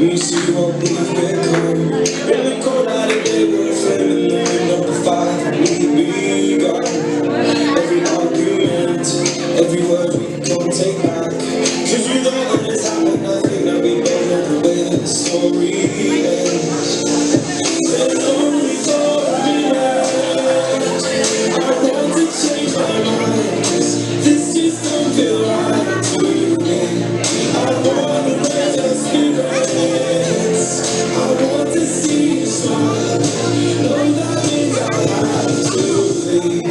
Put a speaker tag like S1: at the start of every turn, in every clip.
S1: You see what we've become. In the cold light of day, we're a flame in the wind of the fire we begun. Every argument, every word we can't take back. 'Cause with all that has happened, I think that we both know the way that the story ends. There's only for a minute. I want to change my mind. This just don't feel right to me. I want to raise your spirits. I want to see you smile. No, that means I have to leave.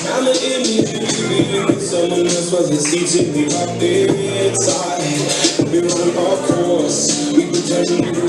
S1: I'm an image of you with someone else was the seat to be up there inside. We run our course, we pretend to be